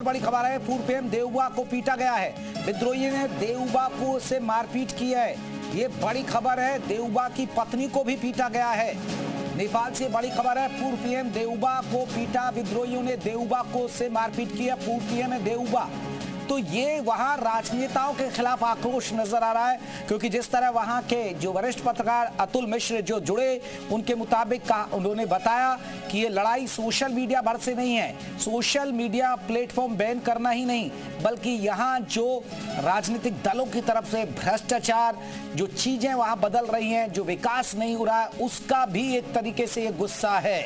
बड़ी खबर है। पूर्व पीएम देउबा को पीटा गया है। विद्रोही ने देउबा को से मारपीट की है। ये बड़ी खबर है। देउबा की पत्नी को भी पीटा गया है। नेपाल से बड़ी खबर है। पूर्व पीएम देउबा को पीटा, विद्रोहियों ने देउबा को से मारपीट की है। पूर्व पीएम है देउबा, तो ये वहां राजनेताओं के खिलाफ आक्रोश नजर आ रहा है, क्योंकि जिस तरह वहां के जो वरिष्ठ पत्रकार अतुल मिश्र जो जुड़े, उनके मुताबिक उन्होंने बताया कि ये लड़ाई सोशल मीडिया भर से नहीं है। सोशल मीडिया प्लेटफॉर्म बैन करना ही नहीं, बल्कि यहाँ जो राजनीतिक दलों की तरफ से भ्रष्टाचार, जो चीजें वहां बदल रही हैं, जो विकास नहीं हो रहा है, उसका भी एक तरीके से ये गुस्सा है।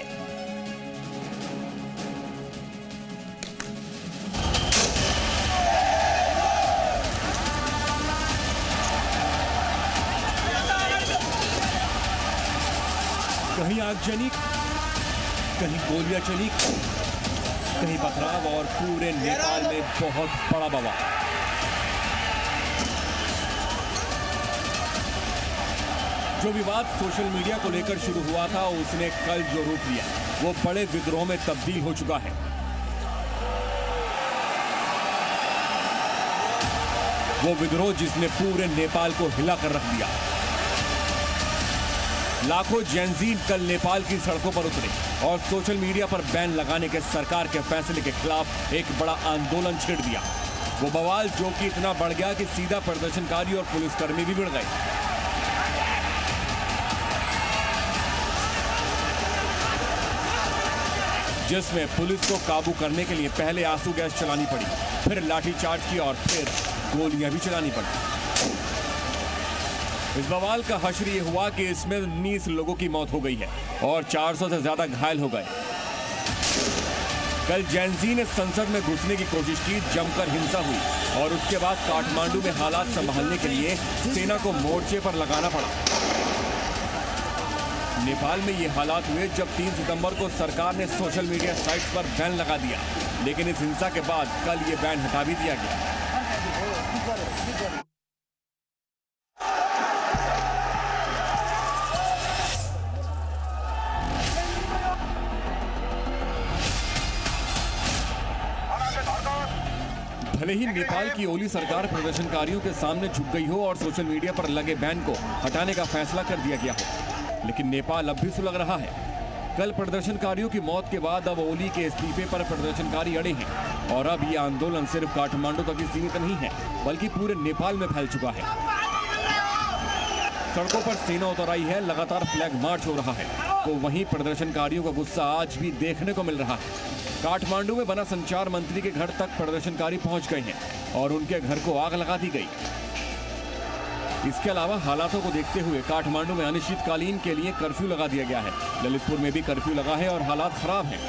कहीं आगजनी, कहीं गोलियां चली, कहीं पथराव और पूरे नेपाल में बहुत बड़ा बवाल। जो विवाद सोशल मीडिया को लेकर शुरू हुआ था, उसने कल जो रूप लिया वो बड़े विद्रोह में तब्दील हो चुका है। वो विद्रोह जिसने पूरे नेपाल को हिला कर रख दिया। लाखों जैनजीन कल नेपाल की सड़कों पर उतरे और सोशल मीडिया पर बैन लगाने के सरकार के फैसले के खिलाफ एक बड़ा आंदोलन छिड़ दिया। वो बवाल जो कि इतना बढ़ गया कि सीधा प्रदर्शनकारी और पुलिसकर्मी भी भिड़ गए। जिसमें पुलिस को काबू करने के लिए पहले आंसू गैस चलानी पड़ी, फिर लाठीचार्ज की और फिर गोलियां भी चलानी पड़ी। इस बवाल का हश्र ये हुआ कि इसमें 19 लोगों की मौत हो गई है और 400 से ज्यादा घायल हो गए। कल जैनजी ने संसद में घुसने की कोशिश की, जमकर हिंसा हुई और उसके बाद काठमांडू में हालात संभालने के लिए सेना को मोर्चे पर लगाना पड़ा। नेपाल में ये हालात हुए जब 3 सितंबर को सरकार ने सोशल मीडिया साइट्स पर बैन लगा दिया, लेकिन इस हिंसा के बाद कल ये बैन हटा भी दिया गया। भले ही नेपाल की ओली सरकार प्रदर्शनकारियों के सामने झुक गई हो और सोशल मीडिया पर लगे बैन को हटाने का फैसला कर दिया गया हो, लेकिन नेपाल अब भी सुलग रहा है। कल प्रदर्शनकारियों की मौत के बाद अब ओली के इस्तीफे पर प्रदर्शनकारी अड़े हैं और अब ये आंदोलन सिर्फ काठमांडू तक ही सीमित नहीं है, बल्कि पूरे नेपाल में फैल चुका है। सड़कों पर सेना उतर आई है, लगातार फ्लैग मार्च हो रहा है, तो वहीं प्रदर्शनकारियों का गुस्सा आज भी देखने को मिल रहा है। काठमांडू में बना संचार मंत्री के घर तक प्रदर्शनकारी पहुंच गए हैं और उनके घर को आग लगा दी गई। इसके अलावा हालातों को देखते हुए काठमांडू में अनिश्चितकालीन के लिए कर्फ्यू लगा दिया गया है। ललितपुर में भी कर्फ्यू लगा है और हालात खराब हैं।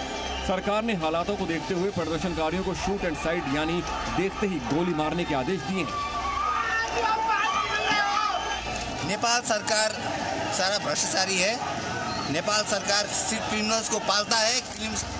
सरकार ने हालातों को देखते हुए प्रदर्शनकारियों को शूट एंड साइड यानी देखते ही गोली मारने के आदेश दिए हैं। नेपाल सरकार सारा भ्रष्टाचारी है। नेपाल सरकार सिर्फ क्रिमिनल्स को पालता है,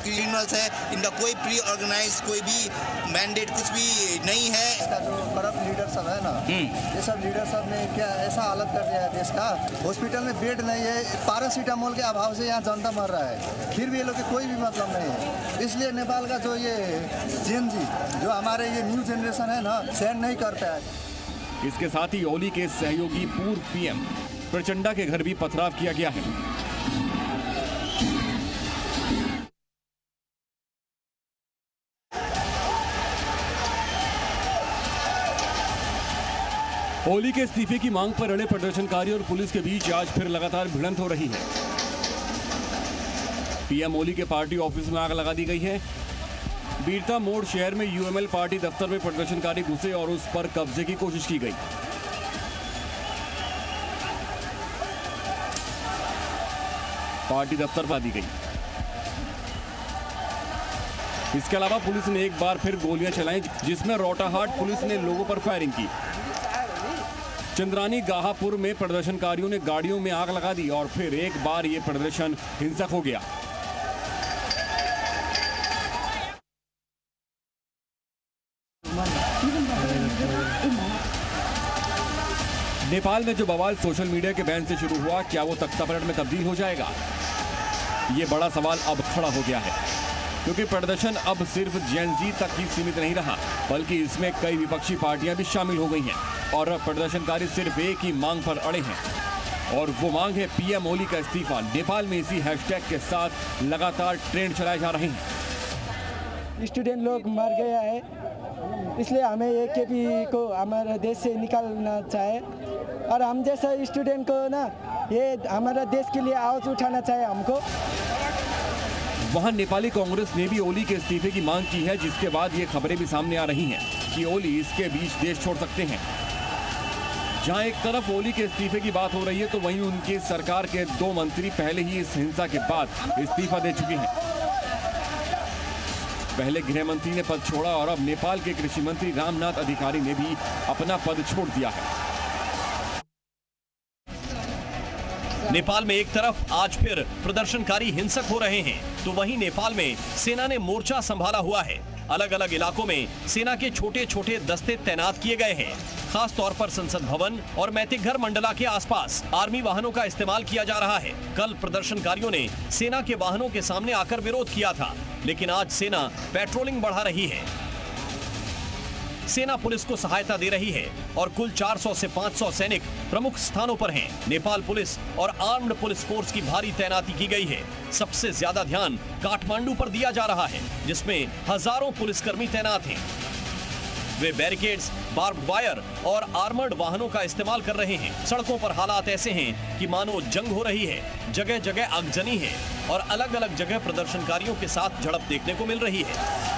क्रिमिनल्स है, इनका कोई प्री ऑर्गेनाइज कोई भी मैंडेट कुछ भी नहीं है। इसका जो करप्ट लीडर सब है ना, ये सब लीडर सब ने क्या ऐसा हालत कर दिया है देश का। हॉस्पिटल में बेड नहीं है, पैरासीटामोल के अभाव से यहाँ जनता मर रहा है, फिर भी ये लोग के कोई भी मतलब नहीं है। इसलिए नेपाल का जो ये जेनजी जो हमारे ये न्यू जनरेशन है ना, सहन नहीं करता है। इसके साथ ही ओली के सहयोगी पूर्व पीएम प्रचंडा के घर भी पथराव किया गया है। ओली के इस्तीफे की मांग पर अड़े प्रदर्शनकारी और पुलिस के बीच आज फिर लगातार भिड़ंत हो रही है। पीएम ओली के पार्टी ऑफिस में आग लगा दी गई है। बीरता मोड़ शहर में यूएमएल पार्टी दफ्तर में प्रदर्शनकारी घुसे और उस पर कब्जे की कोशिश की गई। पार्टी दफ्तर पर दी गई। इसके अलावा पुलिस ने एक बार फिर गोलियां चलाई, जिसमें रोटाहाट पुलिस ने लोगों पर फायरिंग की। चंद्रानी गाहापुर में प्रदर्शनकारियों ने गाड़ियों में आग लगा दी और फिर एक बार ये प्रदर्शन हिंसक हो गया। नेपाल में जो बवाल सोशल मीडिया के बैन से शुरू हुआ, क्या वो तख्तापलट में तब्दील हो जाएगा? ये बड़ा सवाल अब खड़ा हो गया है। क्योंकि प्रदर्शन अब सिर्फ जेन जी तक ही सीमित नहीं रहा, बल्कि इसमें कई विपक्षी पार्टियां भी शामिल हो गई हैं और अब प्रदर्शनकारी सिर्फ एक ही मांग पर अड़े हैं और वो मांग है पीएम ओली का इस्तीफा। नेपाल में इसी हैशटैग के साथ लगातार ट्रेंड चलाए जा रहे हैं। स्टूडेंट लोग मर गया है, इसलिए हमें एकेपी को हमारे देश से निकालना चाहे और हम जैसा स्टूडेंट को ना ये हमारा देश के लिए आवाज उठाना चाहिए हमको। वहां नेपाली कांग्रेस ने भी ओली के इस्तीफे की मांग की है, जिसके बाद ये खबरें भी सामने आ रही हैं कि ओली इसके बीच देश छोड़ सकते हैं। जहां एक तरफ ओली के इस्तीफे की बात हो रही है तो वहीं उनकी सरकार के 2 मंत्री पहले ही इस हिंसा के बाद इस्तीफा दे चुके हैं। पहले गृह मंत्री ने पद छोड़ा और अब नेपाल के कृषि मंत्री रामनाथ अधिकारी ने भी अपना पद छोड़ दिया है। नेपाल में एक तरफ आज फिर प्रदर्शनकारी हिंसक हो रहे हैं तो वहीं नेपाल में सेना ने मोर्चा संभाला हुआ है। अलग अलग इलाकों में सेना के छोटे छोटे दस्ते तैनात किए गए हैं। खास तौर पर संसद भवन और मैतिघर मंडला के आसपास आर्मी वाहनों का इस्तेमाल किया जा रहा है। कल प्रदर्शनकारियों ने सेना के वाहनों के सामने आकर विरोध किया था, लेकिन आज सेना पेट्रोलिंग बढ़ा रही है। सेना पुलिस को सहायता दे रही है और कुल 400 से 500 सैनिक प्रमुख स्थानों पर हैं। नेपाल पुलिस और आर्म्ड पुलिस फोर्स की भारी तैनाती की गई है। सबसे ज्यादा ध्यान काठमांडू पर दिया जा रहा है, जिसमें हजारों पुलिसकर्मी तैनात हैं। वे बैरिकेड्स, बार्ब वायर और आर्मर्ड वाहनों का इस्तेमाल कर रहे हैं। सड़कों पर हालात ऐसे हैं कि मानो जंग हो रही है। जगह जगह आगजनी है और अलग अलग जगह प्रदर्शनकारियों के साथ झड़प देखने को मिल रही है।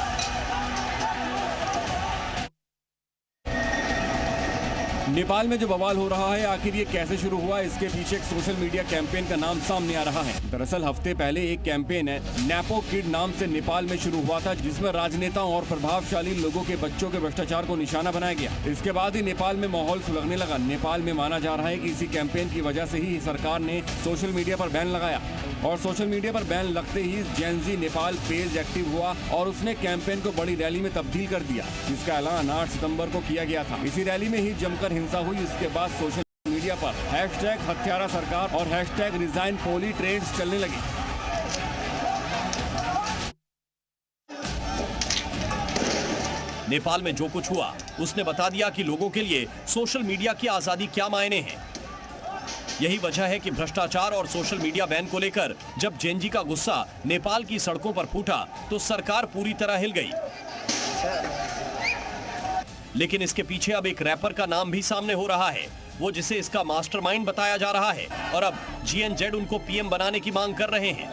नेपाल में जो बवाल हो रहा है, आखिर ये कैसे शुरू हुआ, इसके पीछे एक सोशल मीडिया कैंपेन का नाम सामने आ रहा है। दरअसल हफ्ते पहले एक कैंपेन है नैपो किड नाम से नेपाल में शुरू हुआ था, जिसमें राजनेताओं और प्रभावशाली लोगों के बच्चों के भ्रष्टाचार को निशाना बनाया गया। इसके बाद ही नेपाल में माहौल सुलगने लगा। नेपाल में माना जा रहा है कि इसी कैंपेन की वजह से ही सरकार ने सोशल मीडिया पर बैन लगाया और सोशल मीडिया पर बैन लगते ही जेन जी नेपाल पेज एक्टिव हुआ और उसने कैंपेन को बड़ी रैली में तब्दील कर दिया, जिसका ऐलान 8 सितंबर को किया गया था। इसी रैली में ही जमकर हिंसा हुई। इसके बाद सोशल मीडिया पर हैशटैग हत्यारा सरकार और हैशटैग रिजाइन पोली ट्रेंड्स चलने लगे। नेपाल में जो कुछ हुआ उसने बता दिया कि लोगों के लिए सोशल मीडिया की आजादी क्या मायने हैं। यही वजह है कि भ्रष्टाचार और सोशल मीडिया बैन को लेकर जब जेन जी का गुस्सा नेपाल की सड़कों पर फूटा तो सरकार पूरी तरह हिल गई। लेकिन इसके पीछे अब एक रैपर का नाम भी सामने हो रहा है, वो जिसे इसका मास्टरमाइंड बताया जा रहा है और अब GNZ उनको पीएम बनाने की मांग कर रहे हैं।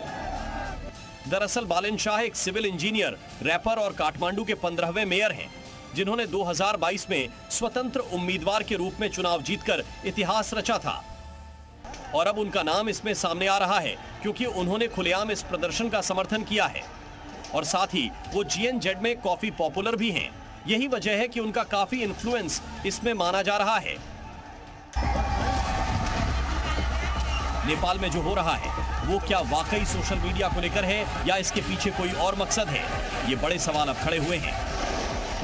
दरअसल बालेन शाह एक सिविल इंजीनियर, रैपर और काठमांडू के 15वें मेयर हैं, जिन्होंने 2022 में स्वतंत्र उम्मीदवार के रूप में चुनाव जीतकर इतिहास रचा था। और अब उनका नाम इसमें सामने आ रहा है क्योंकि उन्होंने खुलेआम इस प्रदर्शन का समर्थन किया है और साथ ही वो GNZ में काफी पॉपुलर भी हैं। यही वजह है कि उनका काफी इन्फ्लुएंस इसमें माना जा रहा है। नेपाल में जो हो रहा है वो क्या वाकई सोशल मीडिया को लेकर है या इसके पीछे कोई और मकसद है, ये बड़े सवाल अब खड़े हुए हैं।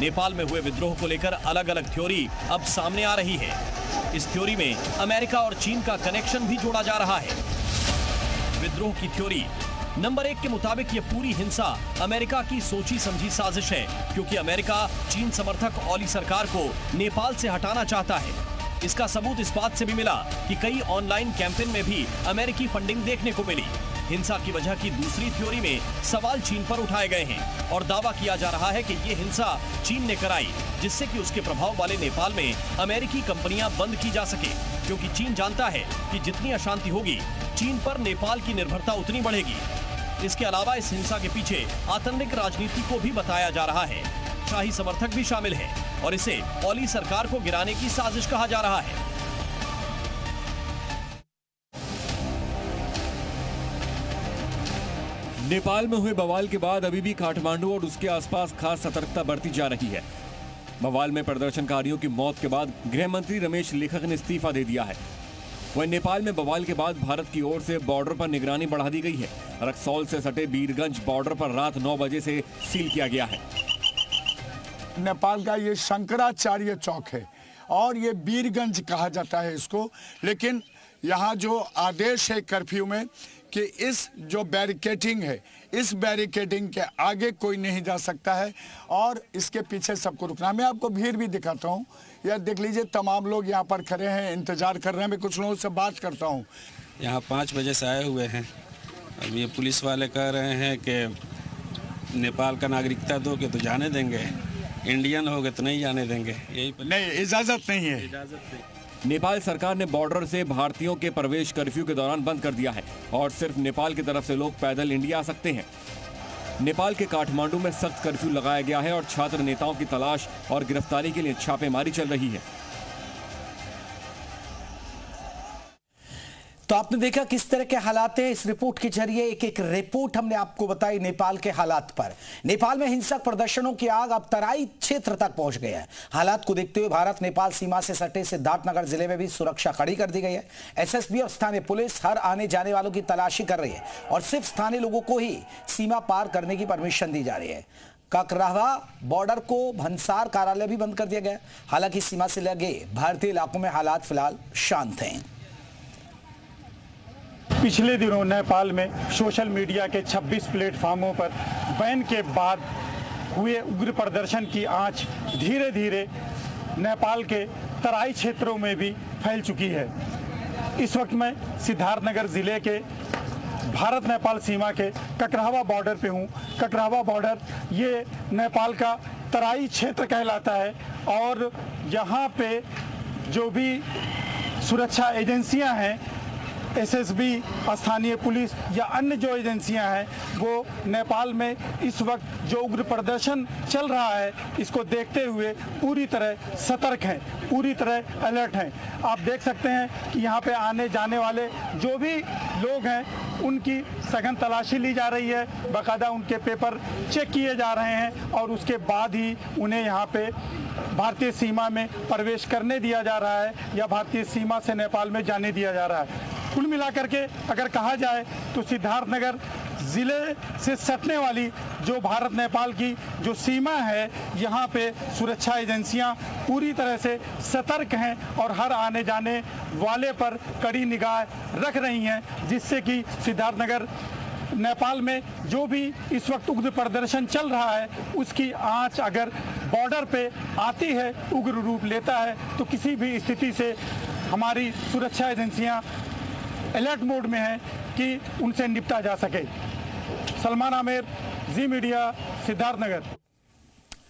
नेपाल में हुए विद्रोह को लेकर अलग अलग थ्योरी अब सामने आ रही है। इस थ्योरी में अमेरिका और चीन का कनेक्शन भी जोड़ा जा रहा है। विद्रोह की थ्योरी नंबर 1 के मुताबिक ये पूरी हिंसा अमेरिका की सोची समझी साजिश है, क्योंकि अमेरिका चीन समर्थक ओली सरकार को नेपाल से हटाना चाहता है। इसका सबूत इस बात से भी मिला कि कई ऑनलाइन कैंपेन में भी अमेरिकी फंडिंग देखने को मिली। हिंसा की वजह की दूसरी थ्योरी में सवाल चीन पर उठाए गए हैं और दावा किया जा रहा है कि ये हिंसा चीन ने कराई, जिससे कि उसके प्रभाव वाले नेपाल में अमेरिकी कंपनियां बंद की जा सके, क्योंकि चीन जानता है कि जितनी अशांति होगी चीन पर नेपाल की निर्भरता उतनी बढ़ेगी। इसके अलावा इस हिंसा के पीछे आतंरिक राजनीति को भी बताया जा रहा है। शाही समर्थक भी शामिल है और इसे ओली सरकार को गिराने की साजिश कहा जा रहा है। नेपाल में हुए बवाल के बाद अभी भी काठमांडू और उसके आसपास खास सतर्कता बरती जा रही है। बवाल में प्रदर्शनकारियों की मौत के बाद गृह मंत्री रमेश लेखक ने इस्तीफा दे दिया है। वहीं नेपाल में बवाल के बाद भारत की ओर से बॉर्डर पर निगरानी बढ़ा दी गई है। रक्सौल से सटे बीरगंज बॉर्डर पर रात 9 बजे से सील किया गया है। नेपाल का ये शंकराचार्य चौक है और ये बीरगंज कहा जाता है इसको, लेकिन यहाँ जो आदेश है कर्फ्यू में कि इस जो बैरिकेडिंग है, इस बैरिकेडिंग के आगे कोई नहीं जा सकता है और इसके पीछे सबको रुकना। मैं आपको भीड़ भी दिखाता हूँ, यह देख लीजिए, तमाम लोग यहाँ पर खड़े हैं, इंतजार कर रहे हैं। मैं कुछ लोगों से बात करता हूँ। यहाँ 5 बजे से आए हुए हैं। अब ये पुलिस वाले कह रहे हैं कि नेपाल का नागरिकता दोगे तो जाने देंगे, इंडियन होगे तो नहीं जाने देंगे। यही नहीं, इजाज़त नहीं है। इजाज़त नहीं। नेपाल सरकार ने बॉर्डर से भारतीयों के प्रवेश कर्फ्यू के दौरान बंद कर दिया है और सिर्फ नेपाल की तरफ से लोग पैदल इंडिया आ सकते हैं। नेपाल के काठमांडू में सख्त कर्फ्यू लगाया गया है और छात्र नेताओं की तलाश और गिरफ्तारी के लिए छापेमारी चल रही है। तो आपने देखा किस तरह के हालात हैं। इस रिपोर्ट के जरिए एक एक रिपोर्ट हमने आपको बताई नेपाल के हालात पर। नेपाल में हिंसक प्रदर्शनों की आग अब तराई क्षेत्र तक पहुंच गई है। हालात को देखते हुए भारत नेपाल सीमा से सटे सिद्धार्थनगर जिले में भी सुरक्षा कड़ी कर दी गई है। एसएसबी और स्थानीय पुलिस हर आने जाने वालों की तलाशी कर रही है और सिर्फ स्थानीय लोगों को ही सीमा पार करने की परमिशन दी जा रही है। ककरावा बॉर्डर को भंसार कार्यालय भी बंद कर दिया गया। हालांकि सीमा से लगे भारतीय इलाकों में हालात फिलहाल शांत हैं। पिछले दिनों नेपाल में सोशल मीडिया के 26 प्लेटफार्मों पर बैन के बाद हुए उग्र प्रदर्शन की आंच धीरे धीरे नेपाल के तराई क्षेत्रों में भी फैल चुकी है। इस वक्त मैं सिद्धार्थनगर जिले के भारत नेपाल सीमा के ककरावा बॉर्डर पे हूँ। ककरावा बॉर्डर ये नेपाल का तराई क्षेत्र कहलाता है और यहाँ पे जो भी सुरक्षा एजेंसियाँ हैं, एसएसबी, स्थानीय पुलिस या अन्य जो एजेंसियां हैं, वो नेपाल में इस वक्त जो उग्र प्रदर्शन चल रहा है इसको देखते हुए पूरी तरह सतर्क हैं, पूरी तरह अलर्ट हैं। आप देख सकते हैं कि यहाँ पे आने जाने वाले जो भी लोग हैं उनकी सघन तलाशी ली जा रही है, बाकायदा उनके पेपर चेक किए जा रहे हैं और उसके बाद ही उन्हें यहाँ पे भारतीय सीमा में प्रवेश करने दिया जा रहा है या भारतीय सीमा से नेपाल में जाने दिया जा रहा है। कुल मिलाकर के अगर कहा जाए तो सिद्धार्थनगर जिले से सटने वाली जो भारत नेपाल की जो सीमा है, यहाँ पे सुरक्षा एजेंसियां पूरी तरह से सतर्क हैं और हर आने जाने वाले पर कड़ी निगाह रख रही हैं, जिससे कि सिद्धार्थनगर नेपाल में जो भी इस वक्त उग्र प्रदर्शन चल रहा है उसकी आंच अगर बॉर्डर पे आती है, उग्र रूप लेता है, तो किसी भी स्थिति से हमारी सुरक्षा एजेंसियां अलर्ट मोड में है कि उनसे निपटा जा सके। सलमान आमिर, जी मीडिया, सिद्धार्थनगर।